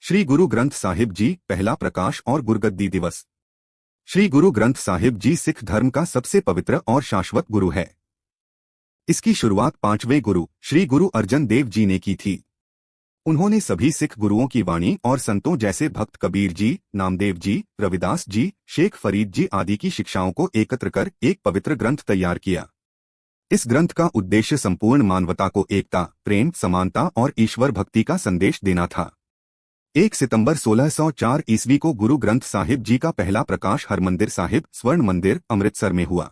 श्री गुरु ग्रंथ साहिब जी पहला प्रकाश और गुरगद्दी दिवस। श्री गुरु ग्रंथ साहिब जी सिख धर्म का सबसे पवित्र और शाश्वत गुरु है। इसकी शुरुआत 5वें गुरु श्री गुरु अर्जन देव जी ने की थी। उन्होंने सभी सिख गुरुओं की वाणी और संतों जैसे भक्त कबीर जी, नामदेव जी, रविदास जी, शेख फरीद जी आदि की शिक्षाओं को एकत्र कर एक पवित्र ग्रंथ तैयार किया। इस ग्रंथ का उद्देश्य संपूर्ण मानवता को एकता, प्रेम, समानता और ईश्वर भक्ति का संदेश देना था। 1 सितंबर 1604 ईस्वी को गुरु ग्रंथ साहिब जी का पहला प्रकाश हरमंदिर साहिब, स्वर्ण मंदिर, अमृतसर में हुआ।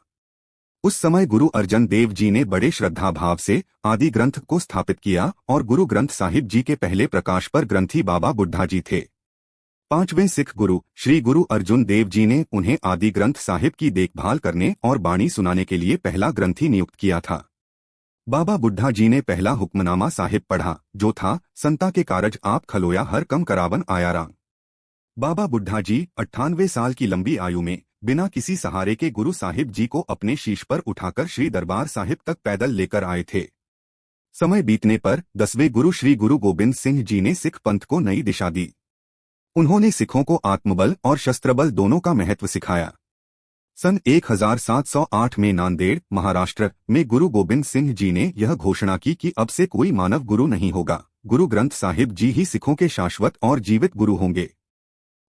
उस समय गुरु अर्जन देव जी ने बड़े श्रद्धा भाव से आदि ग्रंथ को स्थापित किया और गुरु ग्रंथ साहिब जी के पहले प्रकाश पर ग्रंथी बाबा बुड्ढा जी थे। 5वें सिख गुरु श्री गुरु अर्जुन देव जी ने उन्हें आदि ग्रंथ साहिब की देखभाल करने और बाणी सुनाने के लिए पहला ग्रंथी नियुक्त किया था। बाबा बुड्ढा जी ने पहला हुक्मनामा साहिब पढ़ा, जो था, संता के कारज आप खलोया हर कम करावन आयारा। बाबा बुड्ढा जी 98 साल की लंबी आयु में बिना किसी सहारे के गुरु साहिब जी को अपने शीश पर उठाकर श्री दरबार साहिब तक पैदल लेकर आए थे। समय बीतने पर 10वें गुरु श्री गुरु गोबिंद सिंह जी ने सिख पंथ को नई दिशा दी। उन्होंने सिखों को आत्मबल और शस्त्रबल दोनों का महत्व सिखाया। सन 1708 में नांदेड़, महाराष्ट्र में गुरु गोबिंद सिंह जी ने यह घोषणा की कि अब से कोई मानव गुरु नहीं होगा, गुरु ग्रंथ साहिब जी ही सिखों के शाश्वत और जीवित गुरु होंगे।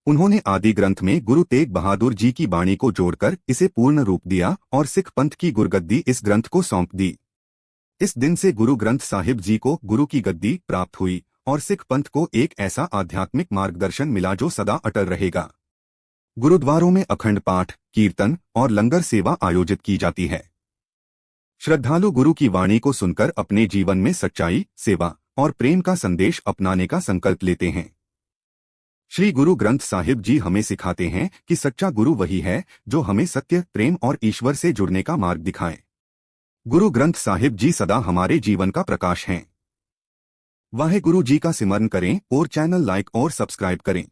उन्होंने आदि ग्रंथ में गुरु तेग बहादुर जी की बाणी को जोड़कर इसे पूर्ण रूप दिया और सिख पंथ की गुरगद्दी इस ग्रंथ को सौंप दी। इस दिन से गुरु ग्रंथ साहिब जी को गुरु की गद्दी प्राप्त हुई और सिख पंथ को एक ऐसा आध्यात्मिक मार्गदर्शन मिला जो सदा अटल रहेगा। गुरुद्वारों में अखंड पाठ, कीर्तन और लंगर सेवा आयोजित की जाती है। श्रद्धालु गुरु की वाणी को सुनकर अपने जीवन में सच्चाई, सेवा और प्रेम का संदेश अपनाने का संकल्प लेते हैं। श्री गुरु ग्रंथ साहिब जी हमें सिखाते हैं कि सच्चा गुरु वही है जो हमें सत्य, प्रेम और ईश्वर से जुड़ने का मार्ग दिखाए। गुरु ग्रंथ साहिब जी सदा हमारे जीवन का प्रकाश हैं। वाहे गुरु जी का सिमरन करें और चैनल लाइक और सब्सक्राइब करें।